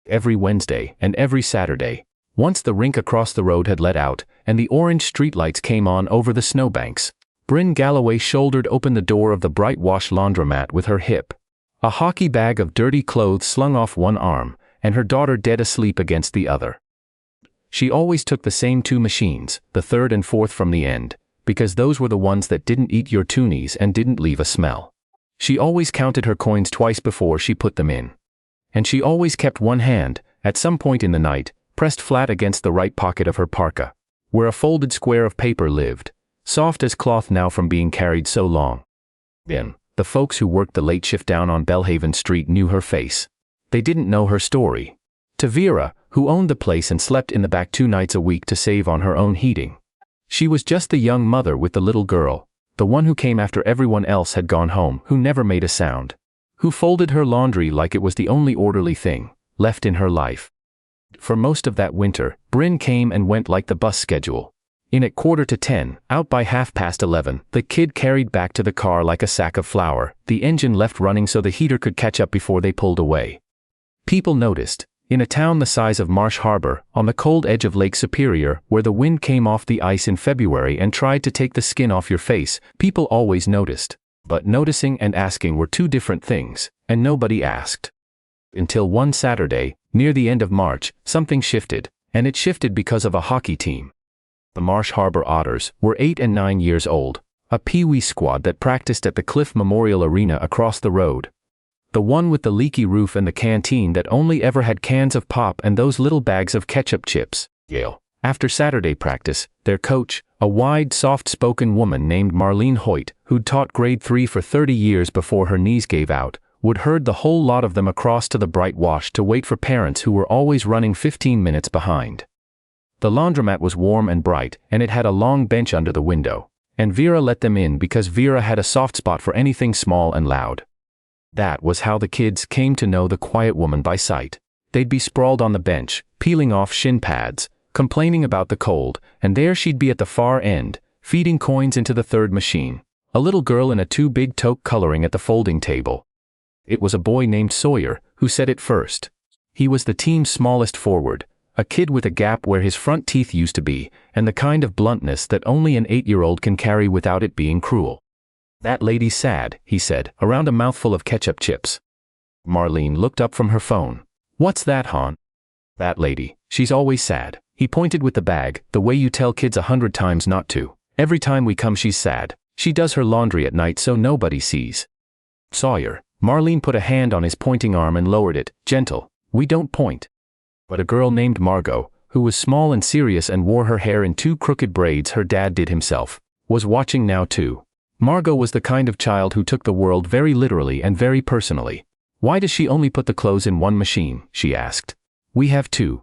Every Wednesday and every Saturday. Once the rink across the road had let out, and the orange streetlights came on over the snowbanks, Brynn Galloway shouldered open the door of the bright wash laundromat with her hip, a hockey bag of dirty clothes slung off one arm, and her daughter dead asleep against the other. She always took the same two machines, the third and fourth from the end, because those were the ones that didn't eat your toonies and didn't leave a smell. She always counted her coins twice before she put them in. And she always kept one hand, at some point in the night, pressed flat against the right pocket of her parka, where a folded square of paper lived, soft as cloth now from being carried so long. Then, the folks who worked the late shift down on Belhaven Street knew her face. They didn't know her story. To Vera, who owned the place and slept in the back 2 nights a week to save on her own heating, she was just the young mother with the little girl, the one who came after everyone else had gone home, who never made a sound, who folded her laundry like it was the only orderly thing left in her life. For most of that winter, Brynn came and went like the bus schedule. In at 10:15, out by 11:30, the kid carried back to the car like a sack of flour, the engine left running so the heater could catch up before they pulled away. People noticed. In a town the size of Marsh Harbor, on the cold edge of Lake Superior, where the wind came off the ice in February and tried to take the skin off your face, people always noticed. But noticing and asking were two different things, and nobody asked. Until one Saturday, near the end of March, something shifted, and it shifted because of a hockey team. The Marsh Harbor Otters were 8 and 9 years old, a peewee squad that practiced at the Cliff Memorial Arena across the road. The one with the leaky roof and the canteen that only ever had cans of pop and those little bags of ketchup chips. Yale. After Saturday practice, their coach, a wide, soft-spoken woman named Marlene Hoyt, who'd taught grade 3 for 30 years before her knees gave out, would herd the whole lot of them across to the bright wash to wait for parents who were always running 15 minutes behind. The laundromat was warm and bright, and it had a long bench under the window, and Vera let them in because Vera had a soft spot for anything small and loud. That was how the kids came to know the quiet woman by sight. They'd be sprawled on the bench, peeling off shin pads, complaining about the cold, and there she'd be at the far end, feeding coins into the third machine, a little girl in a too-big toque coloring at the folding table. It was a boy named Sawyer who said it first. He was the team's smallest forward, a kid with a gap where his front teeth used to be, and the kind of bluntness that only an 8-year-old can carry without it being cruel. "That lady's sad," he said, around a mouthful of ketchup chips. Marlene looked up from her phone. "What's that, hon?" "That lady, she's always sad." He pointed with the bag, "the way you tell kids 100 times not to. Every time we come she's sad. She does her laundry at night so nobody sees." "Sawyer." Marlene put a hand on his pointing arm and lowered it. "Gentle, we don't point." But a girl named Margot, who was small and serious and wore her hair in 2 crooked braids her dad did himself, was watching now too. Margot was the kind of child who took the world very literally and very personally. "Why does she only put the clothes in one machine?" she asked. "We have 2.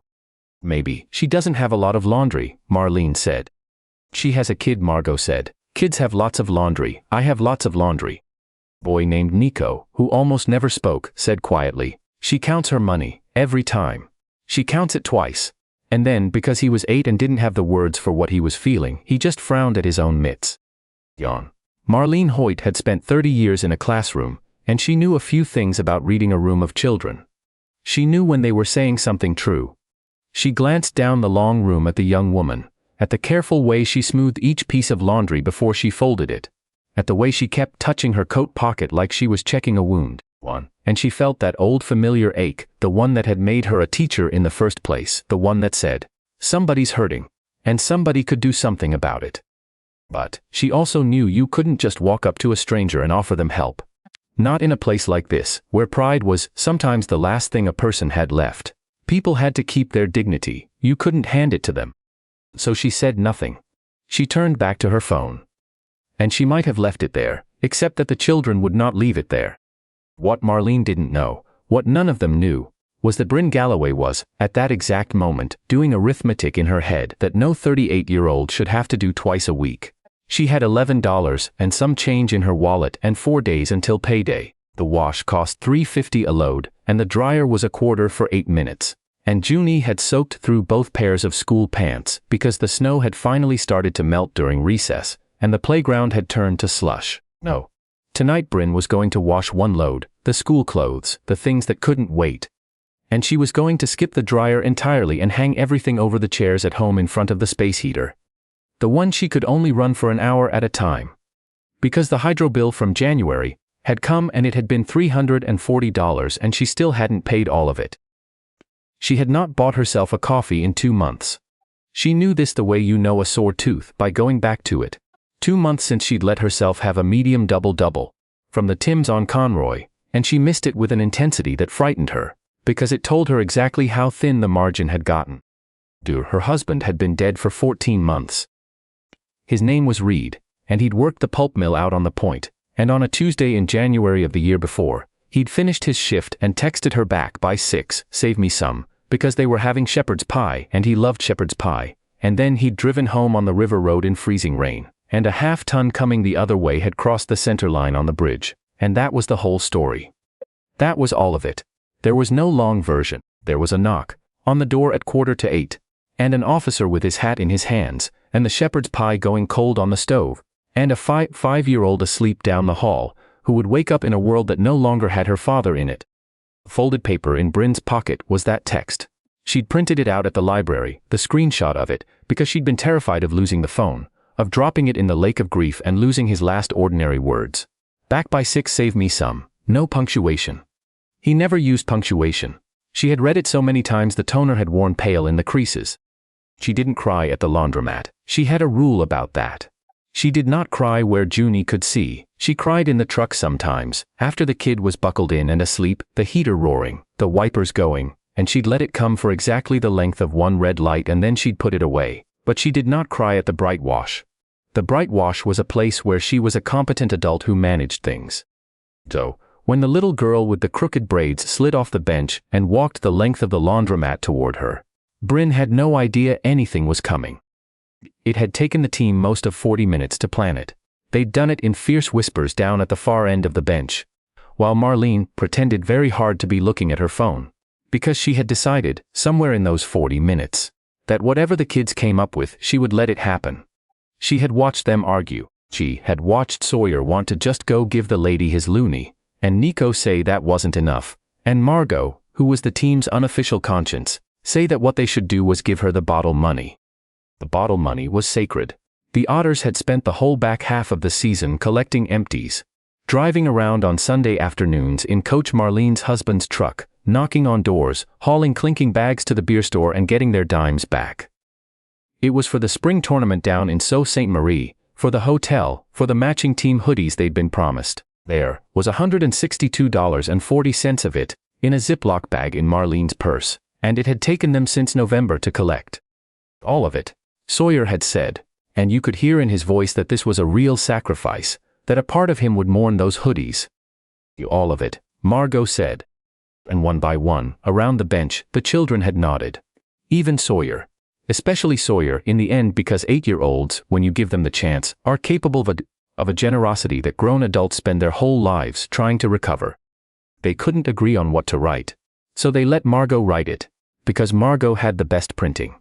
"Maybe she doesn't have a lot of laundry," Marlene said. "She has a kid," Margot said. "Kids have lots of laundry. I have lots of laundry." Boy named Nico, who almost never spoke, said quietly, "She counts her money, every time. She counts it twice." And then, because he was 8 and didn't have the words for what he was feeling, he just frowned at his own mitts. Yawn. Marlene Hoyt had spent 30 years in a classroom, and she knew a few things about reading a room of children. She knew when they were saying something true. She glanced down the long room at the young woman, at the careful way she smoothed each piece of laundry before she folded it, at the way she kept touching her coat pocket like she was checking a wound. And she felt that old familiar ache, the one that had made her a teacher in the first place, the one that said, "Somebody's hurting, and somebody could do something about it." But she also knew you couldn't just walk up to a stranger and offer them help. Not in a place like this, where pride was sometimes the last thing a person had left. People had to keep their dignity. You couldn't hand it to them. So she said nothing. She turned back to her phone. And she might have left it there, except that the children would not leave it there. What Marlene didn't know, what none of them knew, was that Brynn Galloway was, at that exact moment, doing arithmetic in her head that no 38-year-old should have to do twice a week. She had $11 and some change in her wallet and 4 days until payday. The wash cost $3.50 a load, and the dryer was a quarter for 8 minutes. And Junie had soaked through both pairs of school pants because the snow had finally started to melt during recess, and the playground had turned to slush. No. Tonight Brynn was going to wash one load, the school clothes, the things that couldn't wait. And she was going to skip the dryer entirely and hang everything over the chairs at home in front of the space heater. The one she could only run for an hour at a time. Because the hydro bill from January had come and it had been $340 and she still hadn't paid all of it. She had not bought herself a coffee in 2 months. She knew this the way you know a sore tooth, by going back to it. 2 months since she'd let herself have a medium double-double from the Tim's on Conroy, and she missed it with an intensity that frightened her, because it told her exactly how thin the margin had gotten. Her husband had been dead for 14 months. His name was Reed, and he'd worked the pulp mill out on the point, and on a Tuesday in January of the year before, he'd finished his shift and texted her back by 6, "Save me some," because they were having shepherd's pie and he loved shepherd's pie, and then he'd driven home on the river road in freezing rain, and a half-ton coming the other way had crossed the center line on the bridge, and that was the whole story. That was all of it. There was no long version. There was a knock on the door at 7:45, and an officer with his hat in his hands, and the shepherd's pie going cold on the stove, and a five-year-old asleep down the hall, who would wake up in a world that no longer had her father in it. Folded paper in Brynn's pocket was that text. She'd printed it out at the library, the screenshot of it, because she'd been terrified of losing the phone, of dropping it in the lake of grief and losing his last ordinary words. Back by 6, save me some. No punctuation. He never used punctuation. She had read it so many times the toner had worn pale in the creases. She didn't cry at the laundromat. She had a rule about that. She did not cry where Junie could see. She cried in the truck sometimes, after the kid was buckled in and asleep, the heater roaring, the wipers going, and she'd let it come for exactly the length of one red light and then she'd put it away. But she did not cry at the Bright Wash. The Bright Wash was a place where she was a competent adult who managed things. So, when the little girl with the crooked braids slid off the bench and walked the length of the laundromat toward her, Brynn had no idea anything was coming. It had taken the team most of 40 minutes to plan it. They'd done it in fierce whispers down at the far end of the bench, while Marlene pretended very hard to be looking at her phone, because she had decided, somewhere in those 40 minutes, that whatever the kids came up with, she would let it happen. She had watched them argue. She had watched Sawyer want to just go give the lady his loonie, and Nico say that wasn't enough, and Margot, who was the team's unofficial conscience, say that what they should do was give her the bottle money. The bottle money was sacred. The Otters had spent the whole back half of the season collecting empties, driving around on Sunday afternoons in Coach Marlene's husband's truck, knocking on doors, hauling clinking bags to the beer store and getting their dimes back. It was for the spring tournament down in Sault Ste. Marie, for the hotel, for the matching team hoodies they'd been promised. There was $162.40 of it, in a Ziploc bag in Marlene's purse, and it had taken them since November to collect. All of it, Sawyer had said, and you could hear in his voice that this was a real sacrifice, that a part of him would mourn those hoodies. All of it, Margot said. And one by one, around the bench, the children had nodded. Even Sawyer. Especially Sawyer, in the end, because 8-year-olds, when you give them the chance, are capable of a generosity that grown adults spend their whole lives trying to recover. They couldn't agree on what to write, so they let Margot write it, because Margot had the best printing.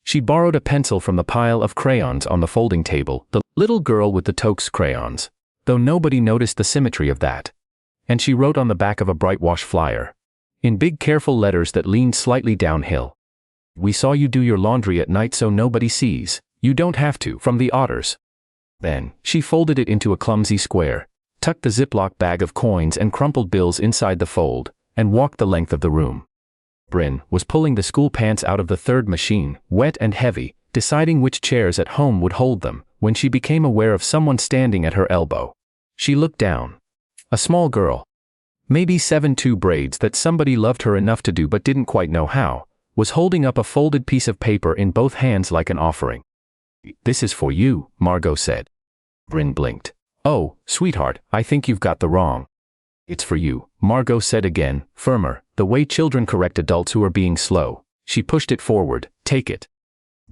She borrowed a pencil from the pile of crayons on the folding table, the little girl with the Tokes crayons, though nobody noticed the symmetry of that. And she wrote on the back of a Bright Wash flyer, in big careful letters that leaned slightly downhill, "We saw you do your laundry at night so nobody sees. You don't have to," from the Otters. Then, she folded it into a clumsy square, tucked the Ziploc bag of coins and crumpled bills inside the fold, and walked the length of the room. Brynn was pulling the school pants out of the third machine, wet and heavy, deciding which chairs at home would hold them, when she became aware of someone standing at her elbow. She looked down. A small girl. Maybe 7'2", braids that somebody loved her enough to do but didn't quite know how, was holding up a folded piece of paper in both hands like an offering. "This is for you," Margot said. Brynn blinked. "Oh, sweetheart, I think you've got the wrong." "It's for you," Margot said again, firmer, the way children correct adults who are being slow. She pushed it forward. "Take it."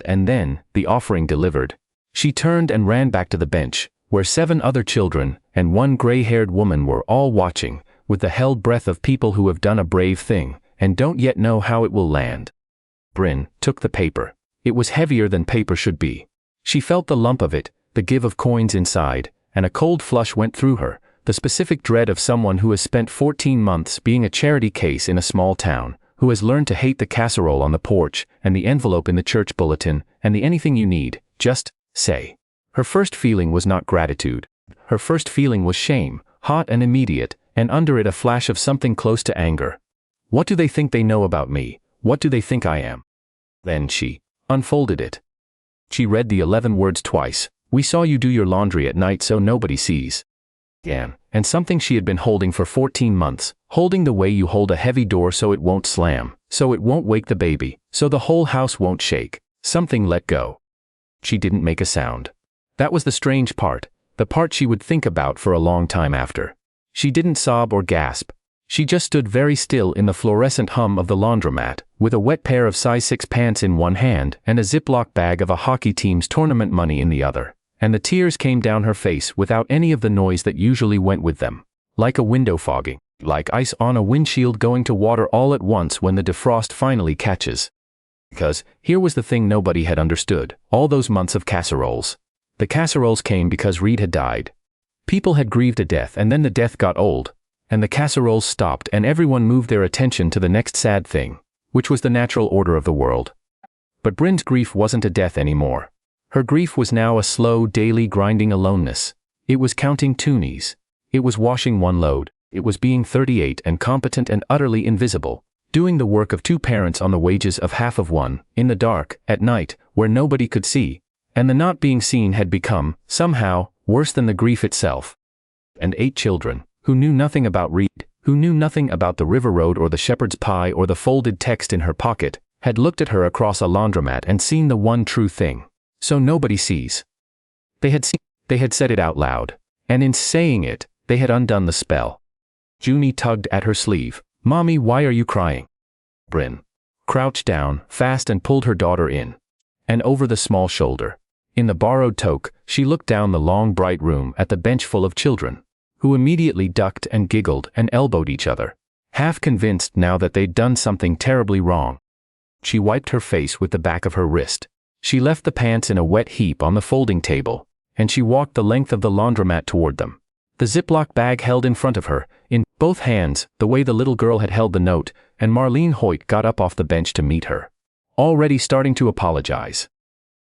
And then, the offering delivered. She turned and ran back to the bench, where 7 other children and one gray-haired woman were all watching, with the held breath of people who have done a brave thing, and don't yet know how it will land. Brynn took the paper. It was heavier than paper should be. She felt the lump of it, the give of coins inside, and a cold flush went through her, the specific dread of someone who has spent 14 months being a charity case in a small town, who has learned to hate the casserole on the porch, and the envelope in the church bulletin, and the anything you need, just say. Her first feeling was not gratitude. Her first feeling was shame, hot and immediate, and under it a flash of something close to anger. What do they think they know about me? What do they think I am? Then she unfolded it. She read the 11 words twice. We saw you do your laundry at night so nobody sees. And something she had been holding for 14 months, holding the way you hold a heavy door so it won't slam, so it won't wake the baby, so the whole house won't shake. Something let go. She didn't make a sound. That was the strange part, the part she would think about for a long time after. She didn't sob or gasp. She just stood very still in the fluorescent hum of the laundromat, with a wet pair of size 6 pants in one hand and a Ziploc bag of a hockey team's tournament money in the other. And the tears came down her face without any of the noise that usually went with them. Like a window fogging, like ice on a windshield going to water all at once when the defrost finally catches. Because, here was the thing nobody had understood, all those months of casseroles. The casseroles came because Reed had died. People had grieved a death and then the death got old. And the casseroles stopped and everyone moved their attention to the next sad thing, which was the natural order of the world. But Brynn's grief wasn't a death anymore. Her grief was now a slow, daily grinding aloneness. It was counting toonies. It was washing one load. It was being 38 and competent and utterly invisible, doing the work of 2 parents on the wages of half of one, in the dark, at night, where nobody could see. And the not being seen had become, somehow, worse than the grief itself. And 8 children, who knew nothing about Reed, who knew nothing about the river road or the shepherd's pie or the folded text in her pocket, had looked at her across a laundromat and seen the one true thing. So nobody sees. They had said it out loud, and in saying it, they had undone the spell. Junie tugged at her sleeve. Mommy, why are you crying? Brynn crouched down, fast, and pulled her daughter in. And over the small shoulder. In the borrowed toque, she looked down the long bright room at the bench full of children, who immediately ducked and giggled and elbowed each other, half convinced now that they'd done something terribly wrong. She wiped her face with the back of her wrist. She left the pants in a wet heap on the folding table, and she walked the length of the laundromat toward them. The Ziploc bag held in front of her, in both hands, the way the little girl had held the note, and Marlene Hoyt got up off the bench to meet her, already starting to apologize.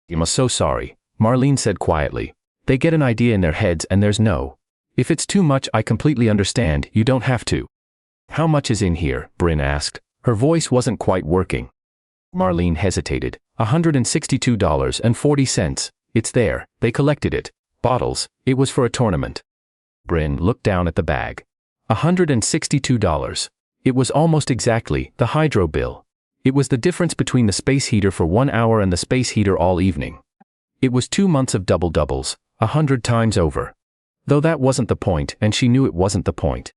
I'm so sorry, Marlene said quietly. They get an idea in their heads and there's no. If it's too much, I completely understand, you don't have to. How much is in here? Brynn asked. Her voice wasn't quite working. Marlene hesitated. $162.40. It's there, they collected it. Bottles, it was for a tournament. Brynn looked down at the bag. $162. It was almost exactly the hydro bill. It was the difference between the space heater for 1 hour and the space heater all evening. It was 2 months of double-doubles, 100 times over. Though that wasn't the point, and she knew it wasn't the point.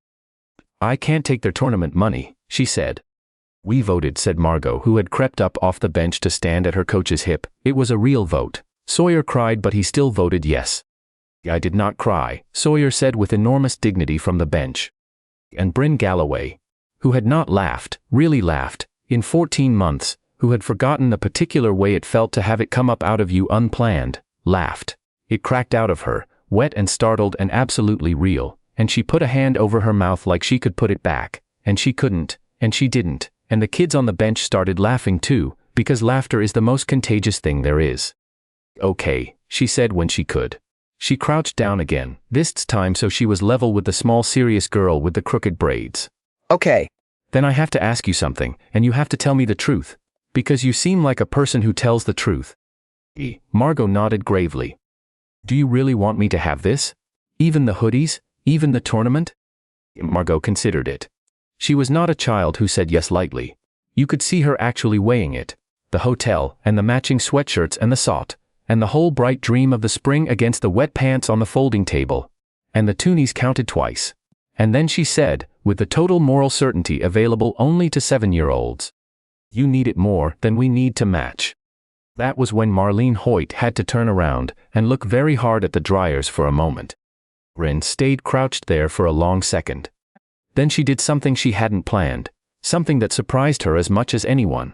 I can't take their tournament money, she said. We voted, said Margot, who had crept up off the bench to stand at her coach's hip. It was a real vote. Sawyer cried, but he still voted yes. I did not cry, Sawyer said with enormous dignity from the bench. And Brynn Galloway, who had not laughed, really laughed, in 14 months, who had forgotten the particular way it felt to have it come up out of you unplanned, laughed. It cracked out of her, wet and startled and absolutely real, and she put a hand over her mouth like she could put it back, and she couldn't, and she didn't. And the kids on the bench started laughing too, because laughter is the most contagious thing there is. Okay, she said when she could. She crouched down again, this time so she was level with the small serious girl with the crooked braids. Okay. Then I have to ask you something, and you have to tell me the truth. Because you seem like a person who tells the truth. Margot nodded gravely. Do you really want me to have this? Even the hoodies? Even the tournament? Margot considered it. She was not a child who said yes lightly. You could see her actually weighing it. The hotel, and the matching sweatshirts and the sot, and the whole bright dream of the spring against the wet pants on the folding table. And the toonies counted twice. And then she said, with the total moral certainty available only to 7-year-olds. You need it more than we need to match. That was when Marlene Hoyt had to turn around and look very hard at the dryers for a moment. Brynn stayed crouched there for a long second. Then she did something she hadn't planned, something that surprised her as much as anyone.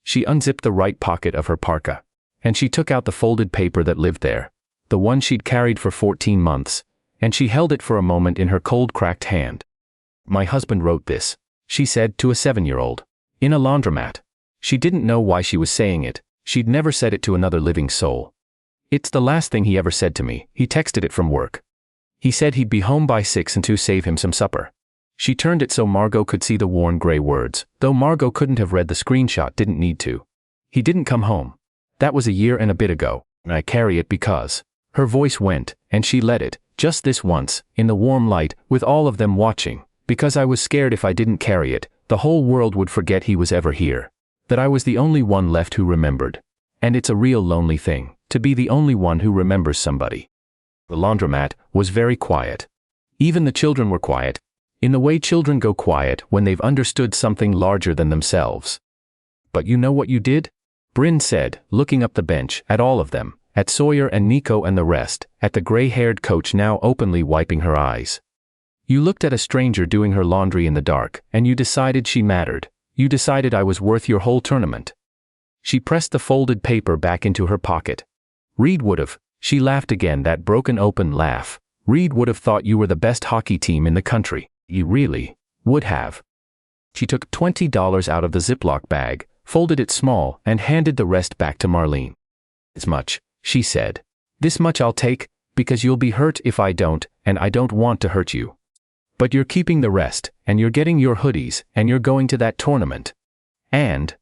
She unzipped the right pocket of her parka, and she took out the folded paper that lived there, the one she'd carried for 14 months, and she held it for a moment in her cold, cracked hand. My husband wrote this, she said to a 7-year-old. In a laundromat. She didn't know why she was saying it. She'd never said it to another living soul. It's the last thing he ever said to me. He texted it from work. He said he'd be home by 6 and to save him some supper. She turned it so Margot could see the worn gray words, though Margot couldn't have read the screenshot, didn't need to. He didn't come home. That was a year and a bit ago, and I carry it because. Her voice went, and she let it, just this once, in the warm light, with all of them watching, because I was scared if I didn't carry it, the whole world would forget he was ever here. That I was the only one left who remembered. And it's a real lonely thing, to be the only one who remembers somebody. The laundromat was very quiet. Even the children were quiet, in the way children go quiet when they've understood something larger than themselves. But you know what you did? Brynn said, looking up the bench, at all of them, at Sawyer and Nico and the rest, at the gray-haired coach now openly wiping her eyes. You looked at a stranger doing her laundry in the dark, and you decided she mattered. You decided I was worth your whole tournament. She pressed the folded paper back into her pocket. Reed would've, she laughed again, that broken open laugh. Reed would have thought you were the best hockey team in the country. You really would have. She took $20 out of the Ziploc bag, folded it small, and handed the rest back to Marlene. This much, she said. This much I'll take, because you'll be hurt if I don't, and I don't want to hurt you. But you're keeping the rest, and you're getting your hoodies, and you're going to that tournament. And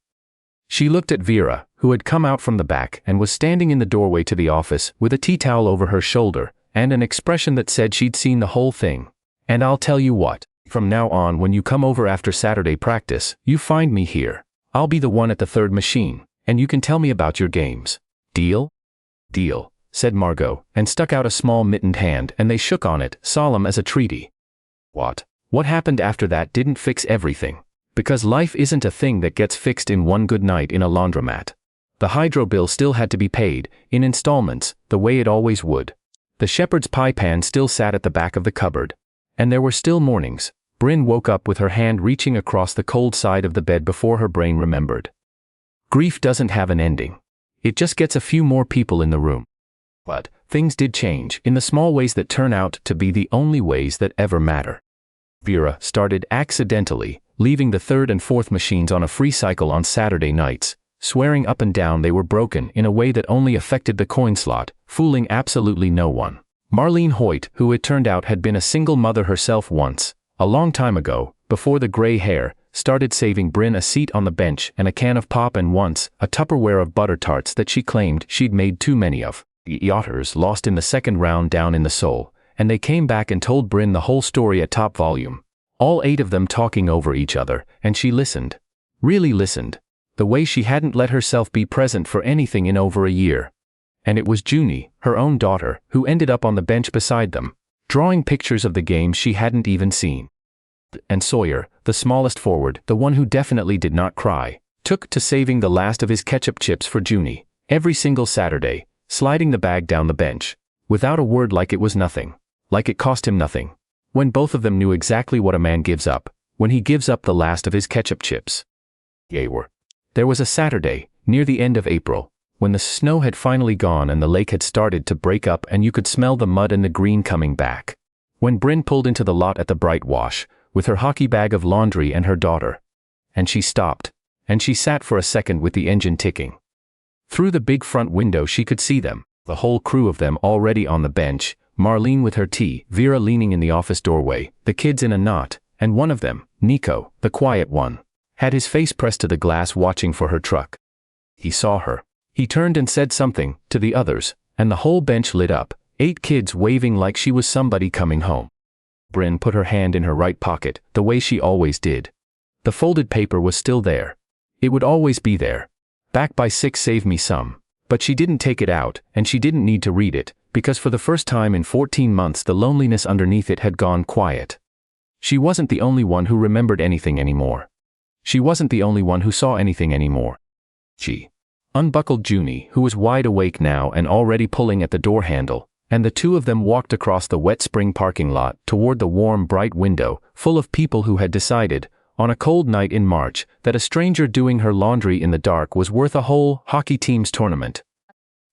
she looked at Vera, who had come out from the back and was standing in the doorway to the office with a tea towel over her shoulder, and an expression that said she'd seen the whole thing. And I'll tell you what, from now on when you come over after Saturday practice, you find me here. I'll be the one at the third machine, and you can tell me about your games. Deal? Deal, said Margot, and stuck out a small mittened hand, and they shook on it, solemn as a treaty. What happened after that didn't fix everything. Because life isn't a thing that gets fixed in one good night in a laundromat. The hydro bill still had to be paid, in installments, the way it always would. The shepherd's pie pan still sat at the back of the cupboard. And there were still mornings. Brynn woke up with her hand reaching across the cold side of the bed before her brain remembered. Grief doesn't have an ending. It just gets a few more people in the room. But things did change, in the small ways that turn out to be the only ways that ever matter. Vera started accidentally, leaving the third and fourth machines on a free cycle on Saturday nights, swearing up and down they were broken in a way that only affected the coin slot, fooling absolutely no one. Marlene Hoyt, who it turned out had been a single mother herself once, a long time ago, before the gray hair, started saving Brynn a seat on the bench and a can of pop, and once, a Tupperware of butter tarts that she claimed she'd made too many of. The Otters lost in the second round down in the Seoul, and they came back and told Brynn the whole story at top volume. All 8 of them talking over each other, and she listened. Really listened. The way she hadn't let herself be present for anything in over a year. And it was Junie, her own daughter, who ended up on the bench beside them, drawing pictures of the games she hadn't even seen. And Sawyer, the smallest forward, the one who definitely did not cry, took to saving the last of his ketchup chips for Junie, every single Saturday, sliding the bag down the bench, without a word, like it was nothing, like it cost him nothing, when both of them knew exactly what a man gives up, when he gives up the last of his ketchup chips. There was a Saturday, near the end of April, when the snow had finally gone and the lake had started to break up and you could smell the mud and the green coming back. When Brynn pulled into the lot at the Bright Wash, with her hockey bag of laundry and her daughter. And she stopped, and she sat for a second with the engine ticking. Through the big front window she could see them, the whole crew of them already on the bench, Marlene with her tea, Vera leaning in the office doorway, the kids in a knot, and one of them, Nico, the quiet one, had his face pressed to the glass watching for her truck. He saw her. He turned and said something to the others, and the whole bench lit up, 8 kids waving like she was somebody coming home. Brynn put her hand in her right pocket, the way she always did. The folded paper was still there. It would always be there. Back by 6 save me some. But she didn't take it out, and she didn't need to read it, because for the first time in 14 months the loneliness underneath it had gone quiet. She wasn't the only one who remembered anything anymore. She wasn't the only one who saw anything anymore. She unbuckled Junie, who was wide awake now and already pulling at the door handle, and the 2 of them walked across the wet spring parking lot toward the warm, bright window, full of people who had decided, on a cold night in March, that a stranger doing her laundry in the dark was worth a whole hockey team's tournament.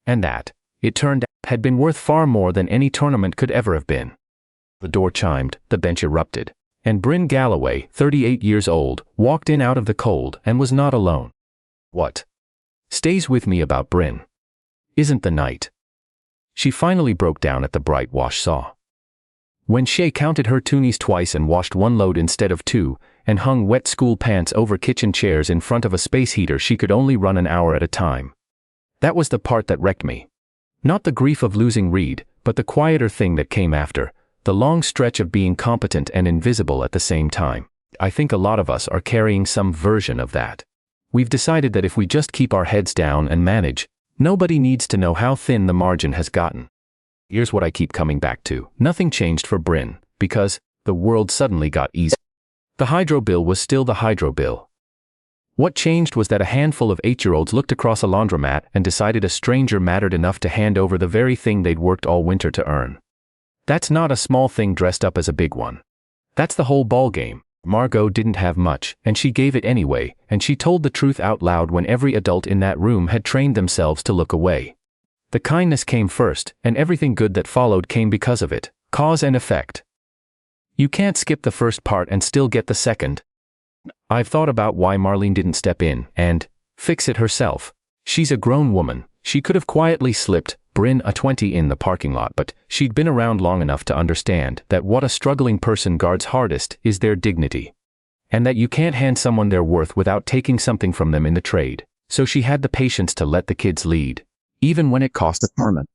And that, it turned out, had been worth far more than any tournament could ever have been. The door chimed, the bench erupted, And Brynn Galloway, 38 years old, walked in out of the cold and was not alone. What stays with me about Brynn isn't the night. She finally broke down at the bright wash saw. When Shay counted her toonies twice and washed one load instead of two, and hung wet school pants over kitchen chairs in front of a space heater she could only run an hour at a time. That was the part that wrecked me. Not the grief of losing Reed, but the quieter thing that came after, the long stretch of being competent and invisible at the same time. I think a lot of us are carrying some version of that. We've decided that if we just keep our heads down and manage, nobody needs to know how thin the margin has gotten. Here's what I keep coming back to. Nothing changed for Brynn, because the world suddenly got easy. The hydro bill was still the hydro bill. What changed was that a handful of 8-year-olds looked across a laundromat and decided a stranger mattered enough to hand over the very thing they'd worked all winter to earn. That's not a small thing dressed up as a big one. That's the whole ballgame. Margot didn't have much, and she gave it anyway, and she told the truth out loud when every adult in that room had trained themselves to look away. The kindness came first, and everything good that followed came because of it. Cause and effect. You can't skip the first part and still get the second. I've thought about why Marlene didn't step in and fix it herself. She's a grown woman. She could have quietly slipped Brynn a 20 in the parking lot, but she'd been around long enough to understand that what a struggling person guards hardest is their dignity. And that you can't hand someone their worth without taking something from them in the trade. So she had the patience to let the kids lead, even when it cost a torment.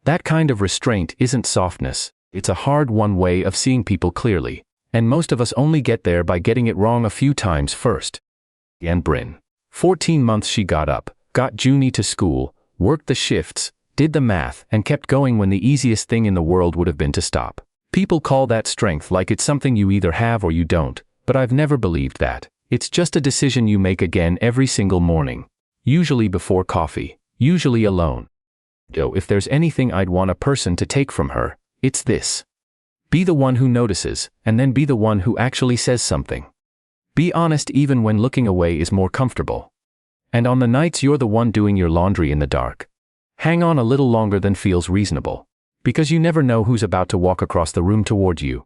That kind of restraint isn't softness. It's a hard-won way of seeing people clearly, and most of us only get there by getting it wrong a few times first. And Brynn. 14 months she got up, got Junie to school, worked the shifts, did the math, and kept going when the easiest thing in the world would have been to stop. People call that strength like it's something you either have or you don't, but I've never believed that. It's just a decision you make again every single morning. Usually before coffee, usually alone. Though if there's anything I'd want a person to take from her, it's this. Be the one who notices, and then be the one who actually says something. Be honest even when looking away is more comfortable. And on the nights you're the one doing your laundry in the dark, hang on a little longer than feels reasonable. Because you never know who's about to walk across the room toward you.